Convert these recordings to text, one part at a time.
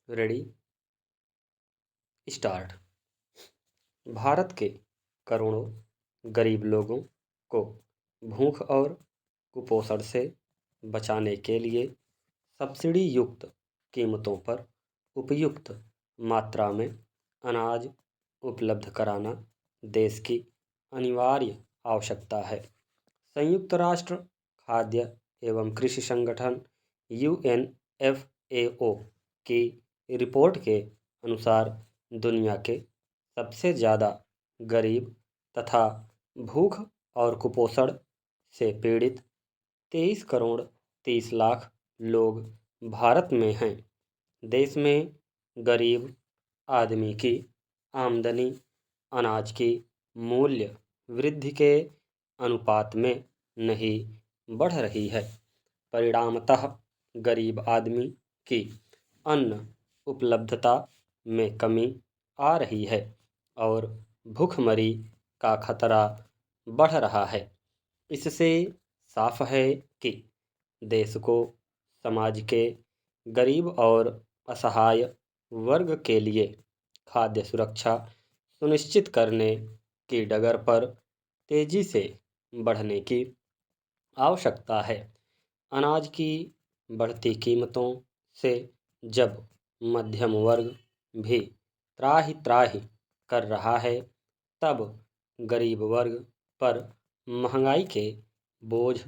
Ready start. Bharat के करोड़ों गरीब लोगों को भूख और कुपोषण से बचाने के लिए सब्सिडी युक्त कीमतों पर उपयुक्त मात्रा में अनाज उपलब्ध कराना देश की अनिवार्य आवश्यकता है। संयुक्त राष्ट्र खाद्य एवं कृषि संगठन (UNFAO) की रिपोर्ट के अनुसार दुनिया के सबसे ज़्यादा गरीब तथा भूख और कुपोषण से पीड़ित 23 करोड़ 30 लाख लोग भारत में हैं। देश में गरीब आदमी की आमदनी अनाज की मूल्य वृद्धि के अनुपात में नहीं बढ़ रही है। परिणामतः गरीब आदमी की अन्न उपलब्धता में कमी आ रही है और भूखमरी का खतरा बढ़ रहा है। इससे साफ है कि देश को समाज के गरीब और असहाय वर्ग के लिए खाद्य सुरक्षा सुनिश्चित करने की डगर पर तेजी से बढ़ने की आवश्यकता है। अनाज की बढ़ती कीमतों से जब मध्यम वर्ग भी त्राहि त्राहि कर रहा है, तब गरीब वर्ग पर महंगाई के बोझ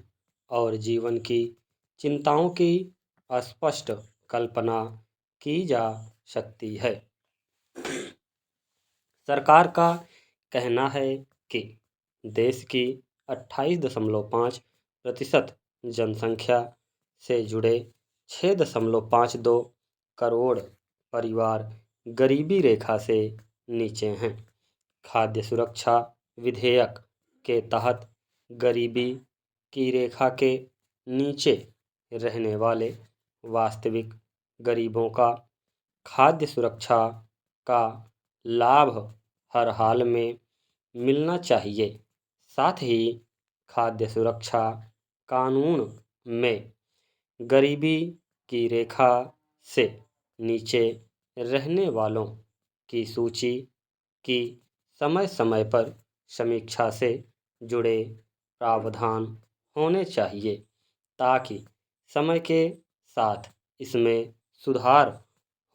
और जीवन की चिंताओं की स्पष्ट कल्पना की जा सकती है। सरकार का कहना है कि देश की 28.5% जनसंख्या से जुड़े 6.52 करोड़ परिवार गरीबी रेखा से नीचे हैं। खाद्य सुरक्षा विधेयक के तहत गरीबी की रेखा के नीचे रहने वाले वास्तविक गरीबों का खाद्य सुरक्षा का लाभ हर हाल में मिलना चाहिए। साथ ही खाद्य सुरक्षा कानून में गरीबी की रेखा से नीचे रहने वालों की सूची की समय समय पर समीक्षा से जुड़े प्रावधान होने चाहिए, ताकि समय के साथ इसमें सुधार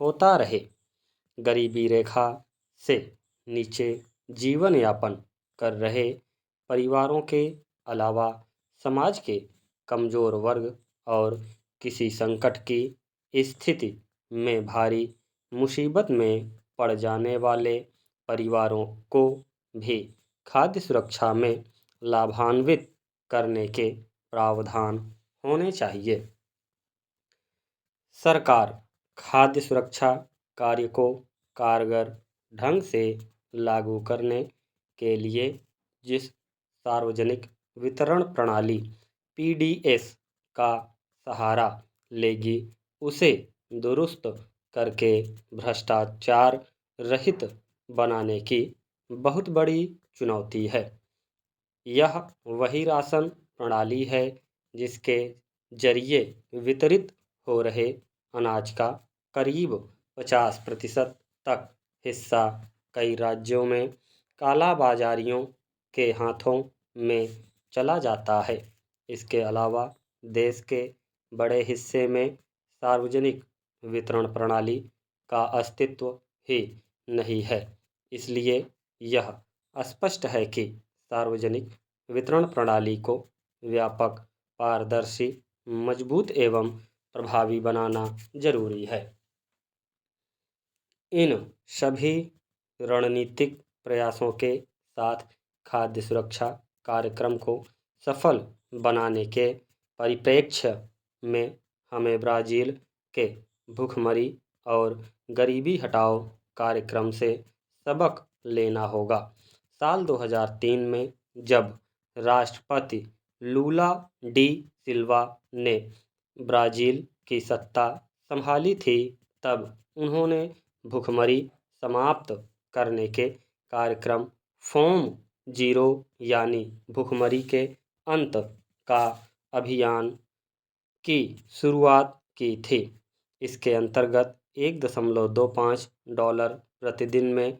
होता रहे। गरीबी रेखा से नीचे जीवन यापन कर रहे परिवारों के अलावा समाज के कमज़ोर वर्ग और किसी संकट की स्थिति में भारी मुसीबत में पड़ जाने वाले परिवारों को भी खाद्य सुरक्षा में लाभान्वित करने के प्रावधान होने चाहिए। सरकार खाद्य सुरक्षा कार्य को कारगर ढंग से लागू करने के लिए जिस सार्वजनिक वितरण प्रणाली (PDS) का सहारा लेगी, उसे दुरुस्त करके भ्रष्टाचार रहित बनाने की बहुत बड़ी चुनौती है। यह वही राशन प्रणाली है जिसके जरिए वितरित हो रहे अनाज का करीब 50% तक हिस्सा कई राज्यों में कालाबाजारियों के हाथों में चला जाता है। इसके अलावा देश के बड़े हिस्से में सार्वजनिक वितरण प्रणाली का अस्तित्व ही नहीं है। इसलिए यह स्पष्ट है कि सार्वजनिक वितरण प्रणाली को व्यापक, पारदर्शी, मजबूत एवं प्रभावी बनाना जरूरी है। इन सभी रणनीतिक प्रयासों के साथ खाद्य सुरक्षा कार्यक्रम को सफल बनाने के परिप्रेक्ष्य में हमें ब्राज़ील के भूखमरी और गरीबी हटाओ कार्यक्रम से सबक लेना होगा। साल 2003 में जब राष्ट्रपति लूला डी सिल्वा ने ब्राज़ील की सत्ता संभाली थी, तब उन्होंने भूखमरी समाप्त करने के कार्यक्रम फोम जीरो यानी भूखमरी के अंत का अभियान की शुरुआत की थी। इसके अंतर्गत $1.25 प्रतिदिन में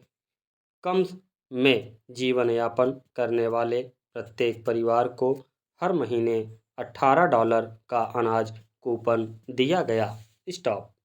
कम में जीवन यापन करने वाले प्रत्येक परिवार को हर महीने $18 का अनाज कूपन दिया गया। स्टॉप।